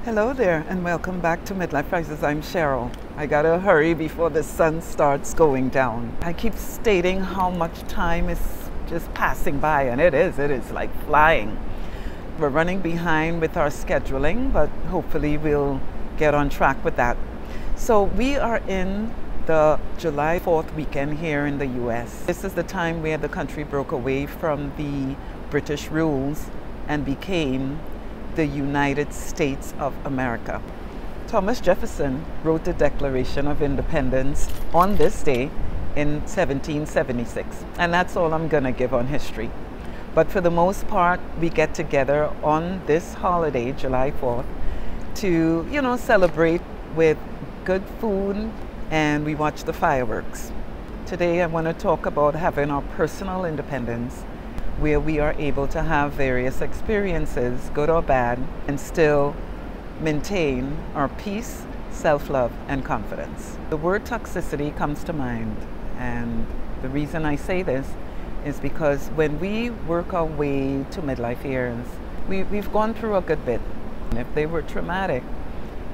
Hello there and welcome back to Midlife Crisis. I'm Cheryl. I gotta hurry before the sun starts going down. I keep stating how much time is just passing by, and it is like flying. We're running behind with our scheduling, but hopefully we'll get on track with that. So we are in the July 4th weekend here in the US. This is the time where the country broke away from the British rules and became the United States of America. Thomas Jefferson wrote the Declaration of Independence on this day in 1776, and that's all I'm gonna give on history. But for the most part, we get together on this holiday, July 4th, to, celebrate with good food, and we watch the fireworks. Today I want to talk about having our personal independence, where we are able to have various experiences, good or bad, and still maintain our peace, self-love, and confidence. The word toxicity comes to mind, and the reason I say this is because when we work our way to midlife years, we've gone through a good bit. And if they were traumatic,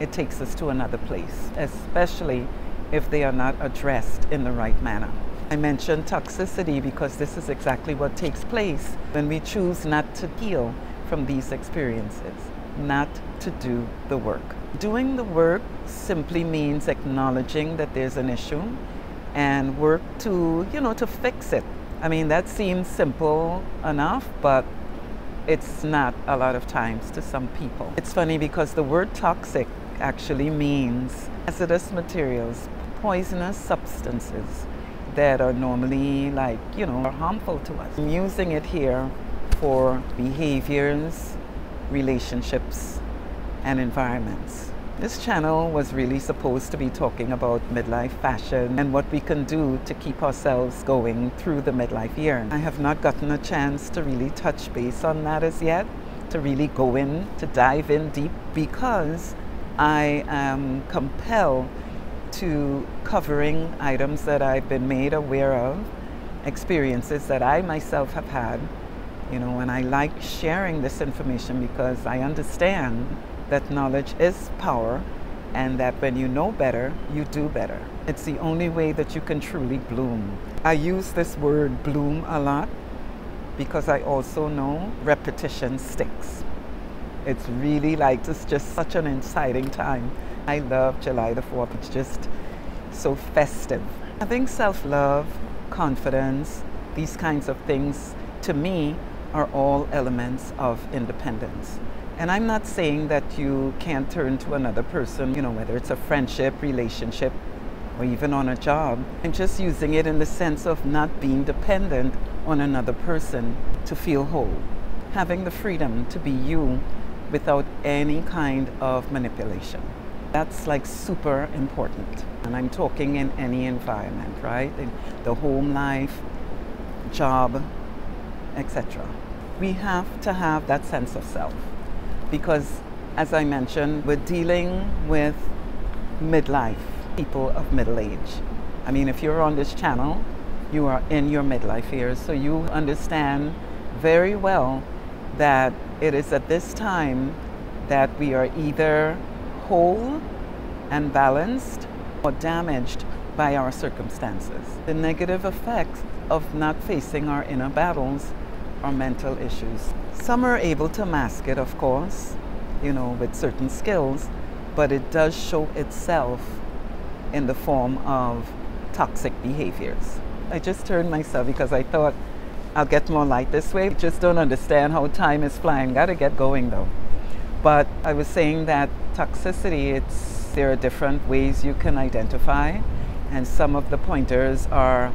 it takes us to another place, especially if they are not addressed in the right manner. I mentioned toxicity because this is exactly what takes place when we choose not to heal from these experiences, not to do the work. Doing the work simply means acknowledging that there's an issue and work to, to fix it. I mean, that seems simple enough, but it's not a lot of times to some people. It's funny because the word toxic actually means hazardous materials, poisonous substances that are normally are harmful to us. I'm using it here for behaviors, relationships, and environments. This channel was really supposed to be talking about midlife fashion and what we can do to keep ourselves going through the midlife year. I have not gotten a chance to really touch base on that as yet, to really go in, to dive in deep, because I am compelled to covering items that I've been made aware of, experiences that I myself have had, and I like sharing this information because I understand that knowledge is power, and that when you know better, you do better. It's the only way that you can truly bloom. I use this word bloom a lot because I also know repetition sticks. It's really it's just such an exciting time. I love July the 4th. It's just so festive. Having self-love, confidence, these kinds of things, to me, are all elements of independence. And I'm not saying that you can't turn to another person, whether it's a friendship, relationship, or even on a job. I'm just using it in the sense of not being dependent on another person to feel whole. Having the freedom to be you without any kind of manipulation. That's super important. And I'm talking in any environment, right? In the home life, job, etc. We have to have that sense of self because, as I mentioned, we're dealing with midlife, people of middle age. I mean, if you're on this channel, you are in your midlife years, so you understand very well that it is at this time that we are either whole and balanced or damaged by our circumstances. The negative effects of not facing our inner battles are mental issues. Some are able to mask it, of course, with certain skills, but it does show itself in the form of toxic behaviors. I just turned myself because I thought I'll get more light this way. I just don't understand how time is flying. Gotta get going though. But I was saying that toxicity, there are different ways you can identify, and some of the pointers are,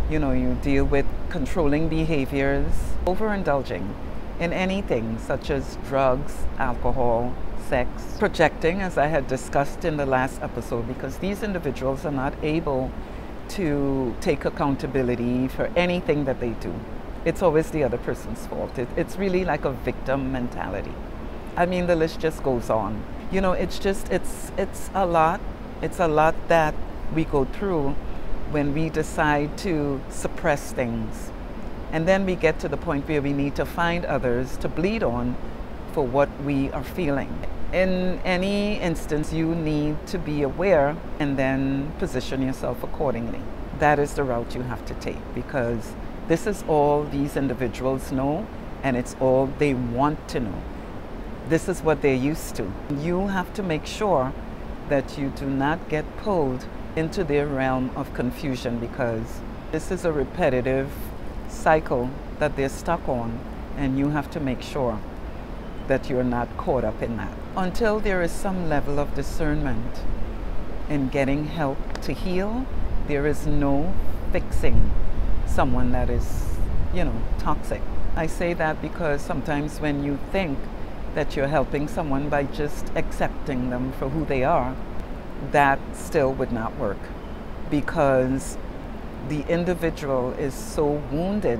you deal with controlling behaviors, overindulging in anything such as drugs, alcohol, sex, projecting, as I had discussed in the last episode, because these individuals are not able to take accountability for anything that they do. It's always the other person's fault. It's really like a victim mentality. I mean, the list just goes on. It's a lot. It's a lot that we go through when we decide to suppress things. And then we get to the point where we need to find others to bleed on for what we are feeling. In any instance, you need to be aware and then position yourself accordingly. That is the route you have to take, because this is all these individuals know, and it's all they want to know. This is what they're used to. You have to make sure that you do not get pulled into their realm of confusion, because this is a repetitive cycle that they're stuck on, and you have to make sure that you're not caught up in that. Until there is some level of discernment in getting help to heal, there is no fixing someone that is, toxic. I say that because sometimes when you think that you're helping someone by just accepting them for who they are, that still would not work, because the individual is so wounded,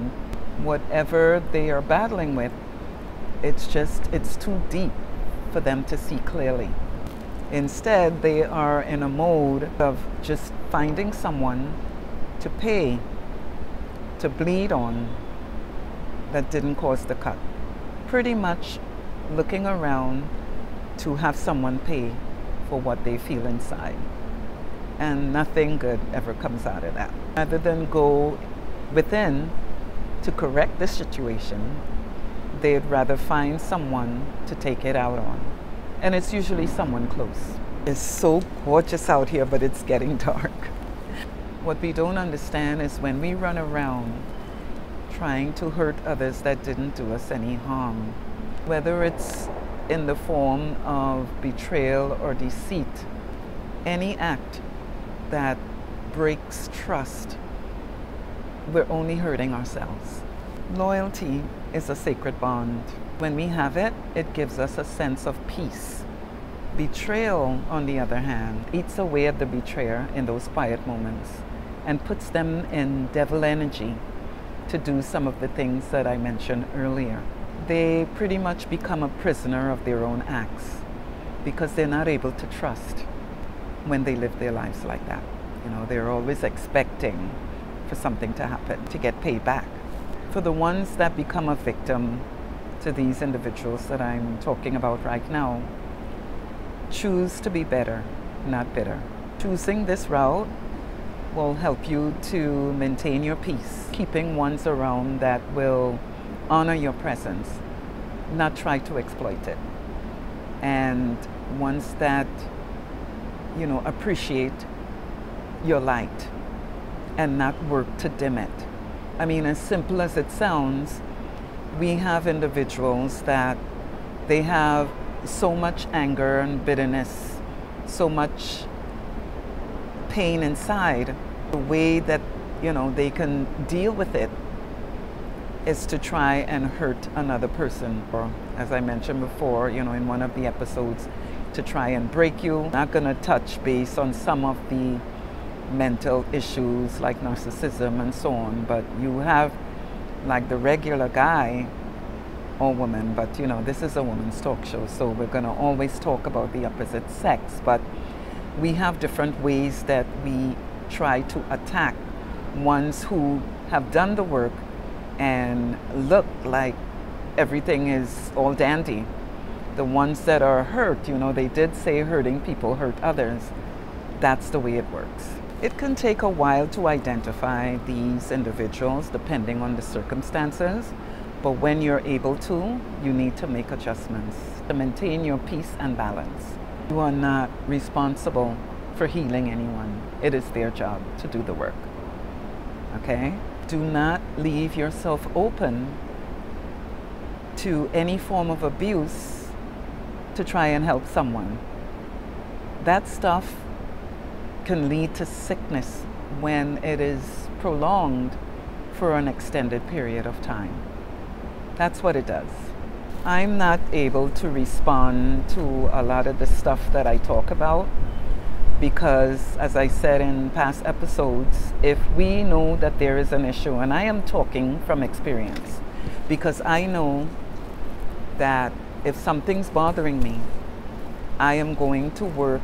whatever they are battling with, it's too deep for them to see clearly. Instead, they are in a mode of just finding someone to pay, to bleed on, that didn't cause the cut. Pretty much looking around to have someone pay for what they feel inside. And nothing good ever comes out of that. Rather than go within to correct the situation, they'd rather find someone to take it out on. And it's usually someone close. It's so gorgeous out here, but it's getting dark. What we don't understand is when we run around trying to hurt others that didn't do us any harm, whether it's in the form of betrayal or deceit, any act that breaks trust, we're only hurting ourselves. Loyalty is a sacred bond. When we have it, it gives us a sense of peace. Betrayal, on the other hand, eats away at the betrayer in those quiet moments and puts them in devil energy to do some of the things that I mentioned earlier. They pretty much become a prisoner of their own acts because they're not able to trust when they live their lives like that. They're always expecting for something to happen, to get paid back. For the ones that become a victim to these individuals that I'm talking about right now, choose to be better, not bitter. Choosing this route will help you to maintain your peace, keeping ones around that will honor your presence, not try to exploit it, and ones that appreciate your light and not work to dim it. I mean, as simple as it sounds, we have individuals that they have so much anger and bitterness, so much pain inside. The way that they can deal with it is to try and hurt another person, or as I mentioned before, in one of the episodes, to try and break you. I'm not going to touch base on some of the mental issues like narcissism and so on, but you have like the regular guy or woman, but this is a woman's talk show, so we're going to always talk about the opposite sex, but we have different ways that we try to attack ones who have done the work and look like everything is all dandy. The ones that are hurt, they did say hurting people hurt others. That's the way it works. It can take a while to identify these individuals depending on the circumstances, but when you're able to, you need to make adjustments to maintain your peace and balance. You are not responsible for healing anyone. It is their job to do the work. Okay? Do not leave yourself open to any form of abuse to try and help someone. That stuff can lead to sickness when it is prolonged for an extended period of time. That's what it does. I'm not able to respond to a lot of the stuff that I talk about because, as I said in past episodes, if we know that there is an issue, and I am talking from experience, because I know that if something's bothering me, I am going to work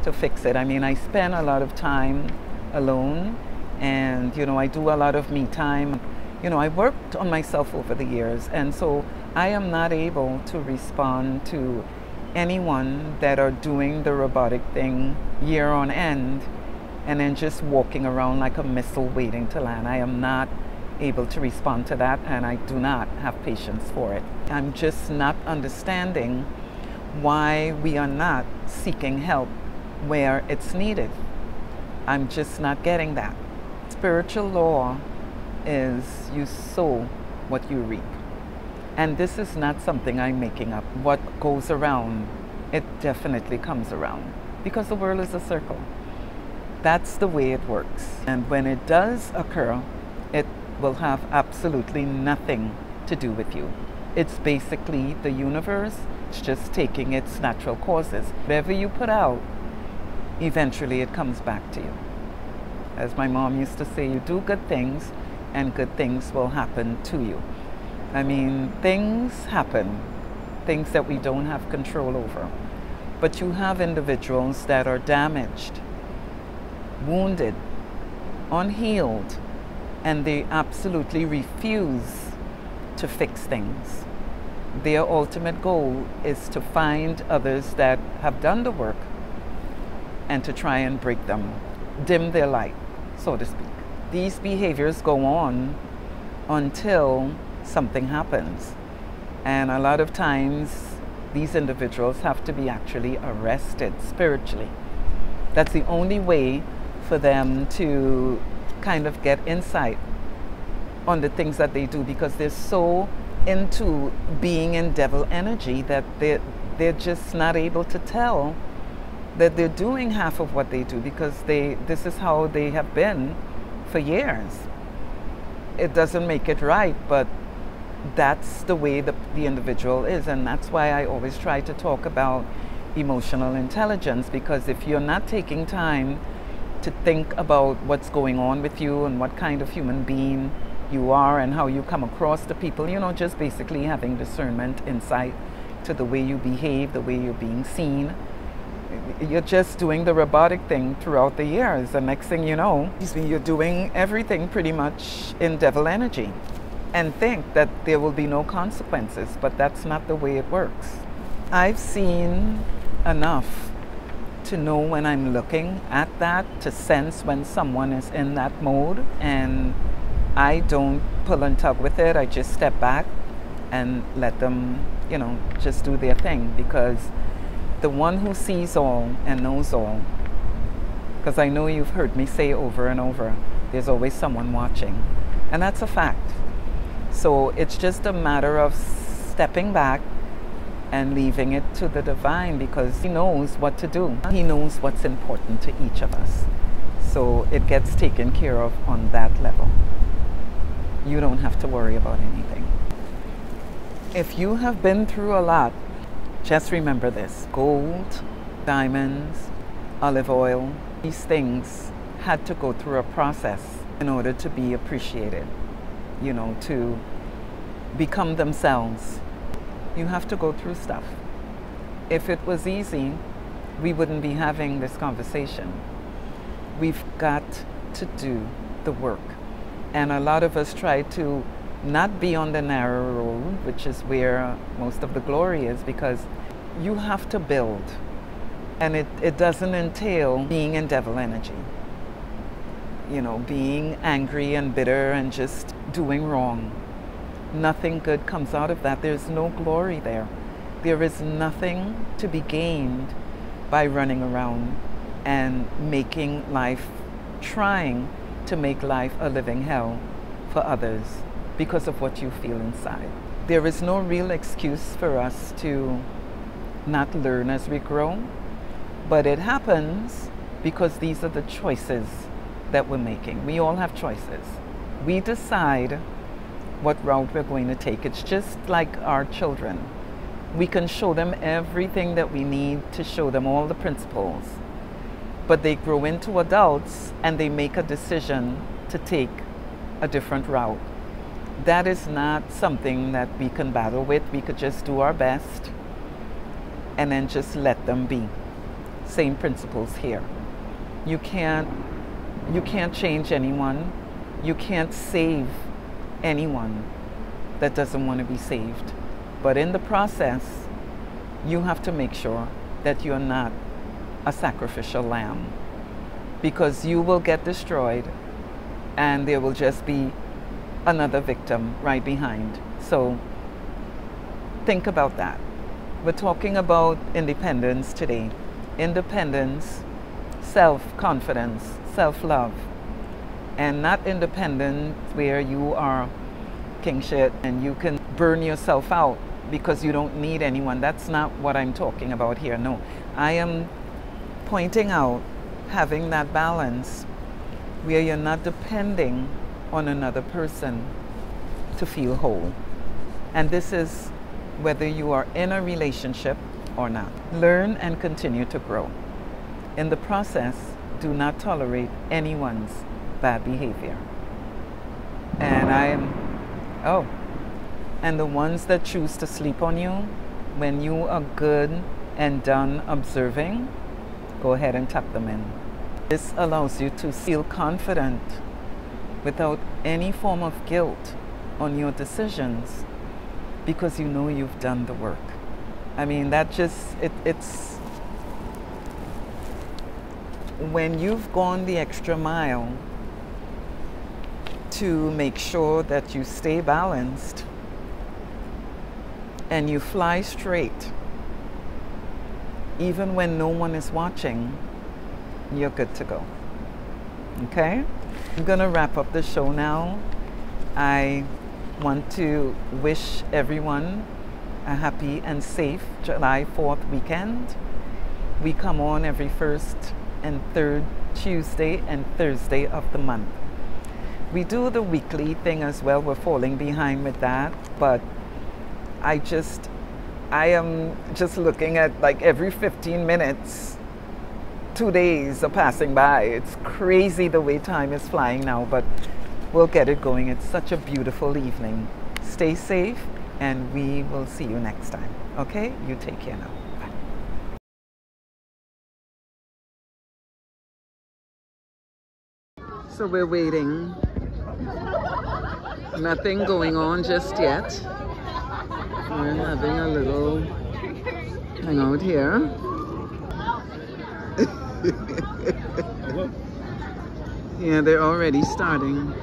to fix it. I mean, I spend a lot of time alone, and I do a lot of me time. I worked on myself over the years, and so I am not able to respond to anyone that are doing the robotic thing year on end and then just walking around like a missile waiting to land. I am not able to respond to that, and I do not have patience for it. I'm just not understanding why we are not seeking help where it's needed. I'm just not getting that. Spiritual law is you sow what you reap. And this is not something I'm making up. What goes around, it definitely comes around, because the world is a circle. That's the way it works. And when it does occur, it will have absolutely nothing to do with you. It's basically the universe. It's just taking its natural courses. Whatever you put out, eventually it comes back to you. As my mom used to say, you do good things and good things will happen to you. I mean, things happen, things that we don't have control over. But you have individuals that are damaged, wounded, unhealed, and they absolutely refuse to fix things. Their ultimate goal is to find others that have done the work and to try and break them, dim their light, so to speak. These behaviors go on until something happens. And a lot of times, these individuals have to be actually arrested spiritually. That's the only way for them to kind of get insight on the things that they do, because they're so into being in devil energy that they're just not able to tell that they're doing half of what they do, because this is how they have been for years. It doesn't make it right, but that's the way the individual is. And that's why I always try to talk about emotional intelligence, because if you're not taking time to think about what's going on with you and what kind of human being you are and how you come across to people, you know, just basically having discernment, insight to the way you behave, the way you're being seen, you're just doing the robotic thing throughout the years. And next thing you know, you're doing everything pretty much in devil energy and think that there will be no consequences, but that's not the way it works. I've seen enough to know when I'm looking at that, to sense when someone is in that mode, and I don't pull and tug with it. I just step back and let them, you know, just do their thing, because the one who sees all and knows all, because I know you've heard me say over and over, there's always someone watching, and that's a fact. So it's just a matter of stepping back and leaving it to the divine, because he knows what to do. He knows what's important to each of us. So it gets taken care of on that level. You don't have to worry about anything. If you have been through a lot, just remember this: gold, diamonds, olive oil, these things had to go through a process in order to be appreciated, you know, to become themselves. You have to go through stuff. If it was easy, we wouldn't be having this conversation. We've got to do the work. And a lot of us try to not be on the narrow road, which is where most of the glory is, because you have to build. And it doesn't entail being in devil energy. You know, being angry and bitter and just doing wrong. Nothing good comes out of that. There's no glory there. There is nothing to be gained by running around and making life, trying to make life a living hell for others because of what you feel inside. There is no real excuse for us to not learn as we grow, but it happens because these are the choices that we're making. We all have choices. We decide what route we're going to take. It's just like our children. We can show them everything that we need to show them, all the principles, but they grow into adults and they make a decision to take a different route. That is not something that we can battle with. We could just do our best and then just let them be. Same principles here. You can't change anyone. You can't save anyone that doesn't want to be saved. But in the process, you have to make sure that you're not a sacrificial lamb, because you will get destroyed and there will just be another victim right behind. So think about that. We're talking about independence today. Independence, self-confidence, self-love, and not independence where you are king shit and you can burn yourself out because you don't need anyone. That's not what I'm talking about here. No, I am pointing out having that balance where you're not depending on another person to feel whole. And this is whether you are in a relationship or not. Learn and continue to grow. In the process, do not tolerate anyone's bad behavior. And and the ones that choose to sleep on you, when you are good and done observing, go ahead and tuck them in. This allows you to feel confident without any form of guilt on your decisions, because you know you've done the work. I mean, that just, it's when you've gone the extra mile to make sure that you stay balanced and you fly straight, even when no one is watching, you're good to go. Okay? I'm gonna wrap up the show now. I want to wish everyone a happy and safe July 4th weekend. We come on every first and third Tuesday and Thursday of the month. We do the weekly thing as well. We're falling behind with that, but I am just looking at like every 15 minutes, 2 days are passing by. It's crazy the way time is flying now, but we'll get it going. It's such a beautiful evening. Stay safe, and we will see you next time. Okay? You take care now. So we're waiting. Nothing going on just yet. We're having a little hangout here. Yeah, they're already starting.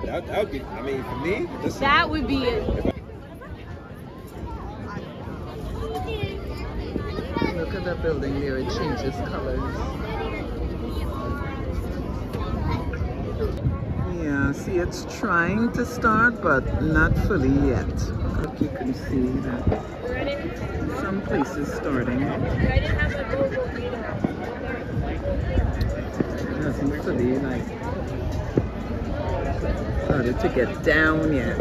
That would be, I mean, for me, that would be it. Look at that building there, it changes colors. Yeah, see, it's trying to start, but not fully yet. Look, you can see that some places starting. It hasn't fully, like, started to get down yet.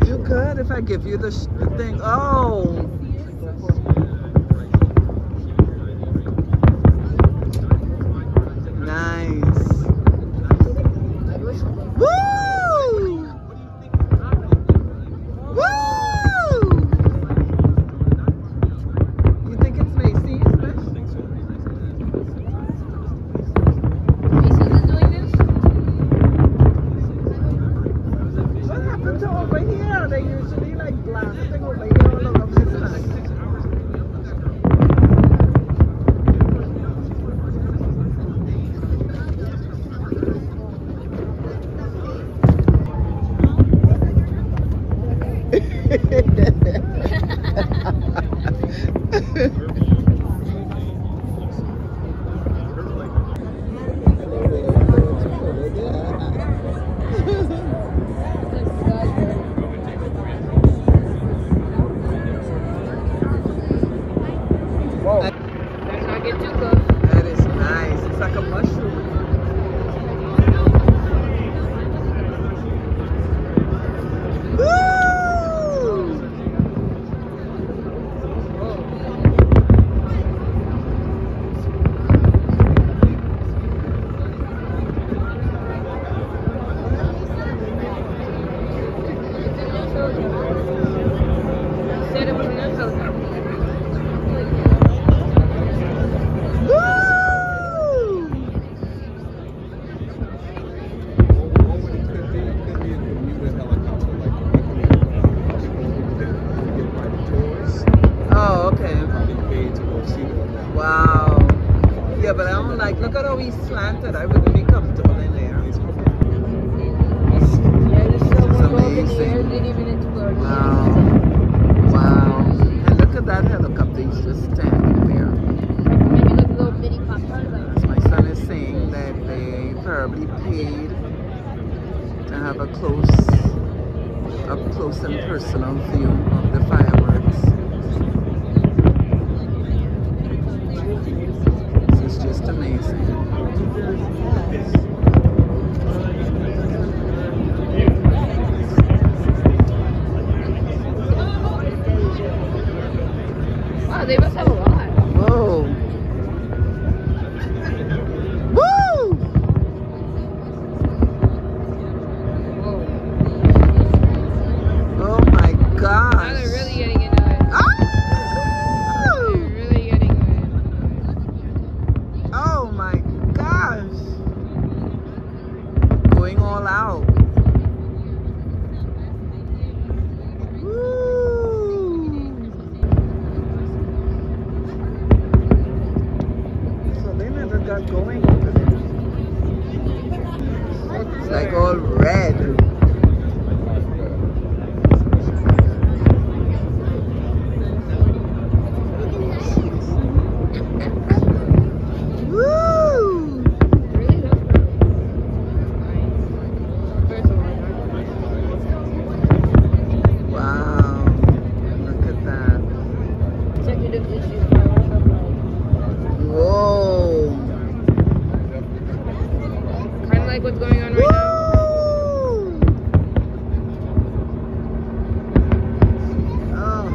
You could if I give you the thing. Oh! Nice. Woo! Woo! You think it's Macy's? Macy's is doing this? What happened to over here? They usually like blasting over here all over this time. Better not get too close. That is nice. It's like a mushroom. Woo! Set up with no filter. Woo! like, look at how he's slanted. I wouldn't be comfortable in there. Yeah, there's so This is much love in the air, amazing. didn't even explode. Wow. Wow. And look at that helicopter. He's just standing there. Maybe like a little mini pop tart. As my son is saying that they probably paid to have a up close and personal view of the fireworks. This is just amazing. Wow, they must have a lot. Whoa. Woo! Oh my gosh. Now they're really getting into it. Oh! They're really getting into it. Oh my gosh. Going all out. Woo! So they never got going over there. It's like all red. Woo! Really though? First of all, Wow. Look at that. executive issues. Whoa. Kind of like what's going on right now. Oh,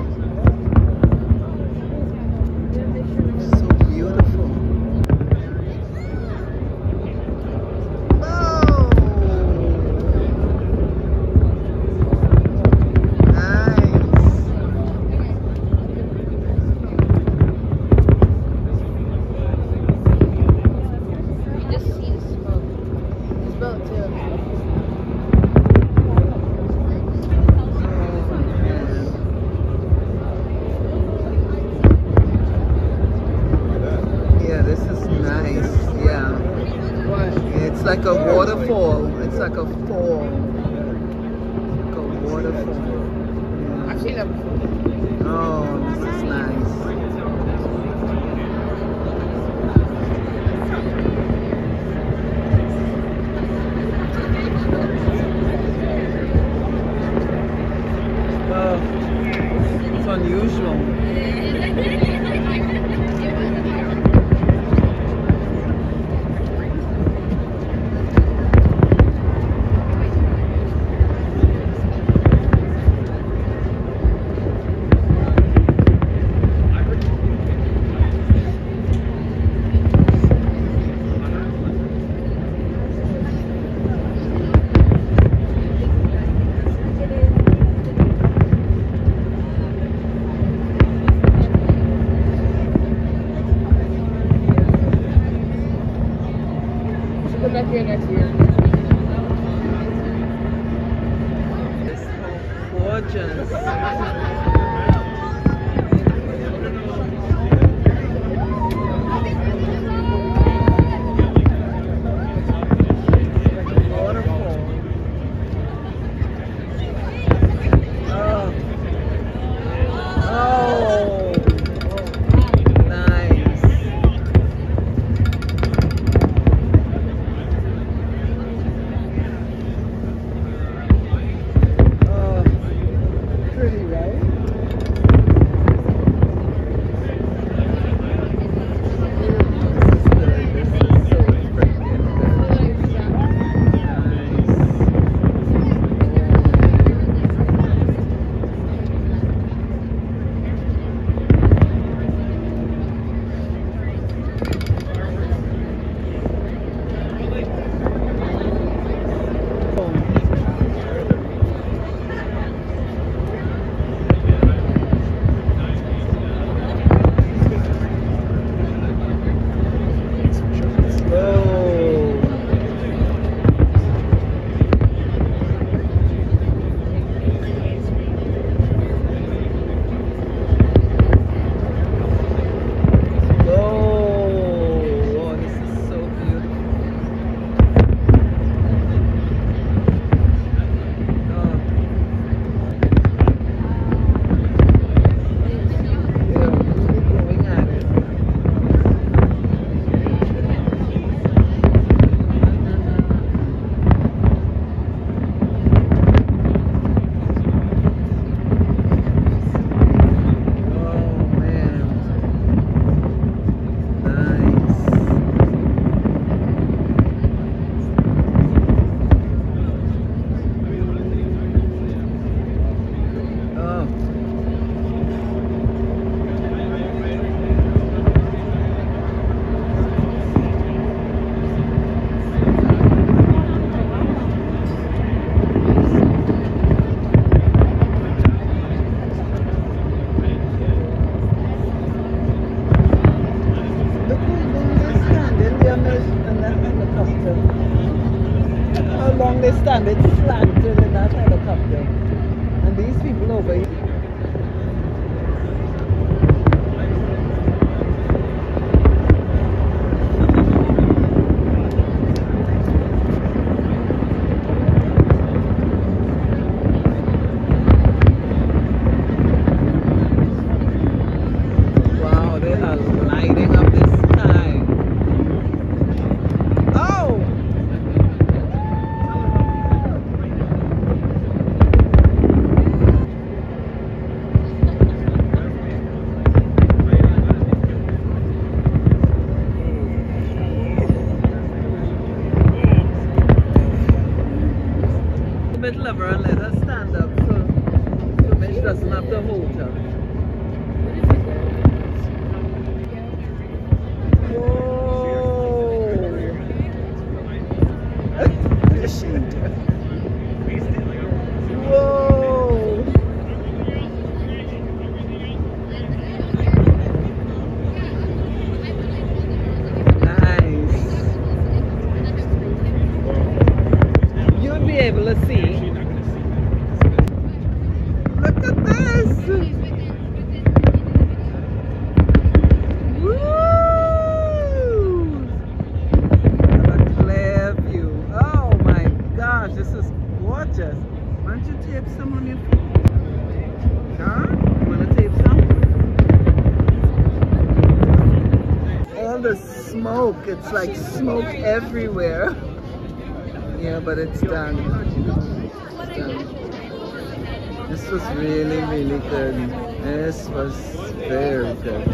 so beautiful. Whoa. Nice. You just see the smoke. You smell it too. Yeah, this is nice. Yeah. What? It's like a waterfall. It's like a fall. Like a waterfall. I've seen that before. Oh, this is nice. Oh, it's unusual. Should come back here next year. It's so gorgeous. Waterfall. Oh. Oh. Nice. Oh. Pretty, right? long they stand, it's slanted in that helicopter. And these people over here. Wow, they are lighting up this sky. Oh! Bit lover and let her stand up so Mitch doesn't have to hold her. Whoa! Nice. You'll be able to see. Look at this! Woo! Have a clear view. Oh my gosh, this is gorgeous. Why don't you tape some on your feet? Huh? You wanna tape some? All the smoke, it's like smoke everywhere. Yeah, but it's done. It's done. This was really, really good. This was very good.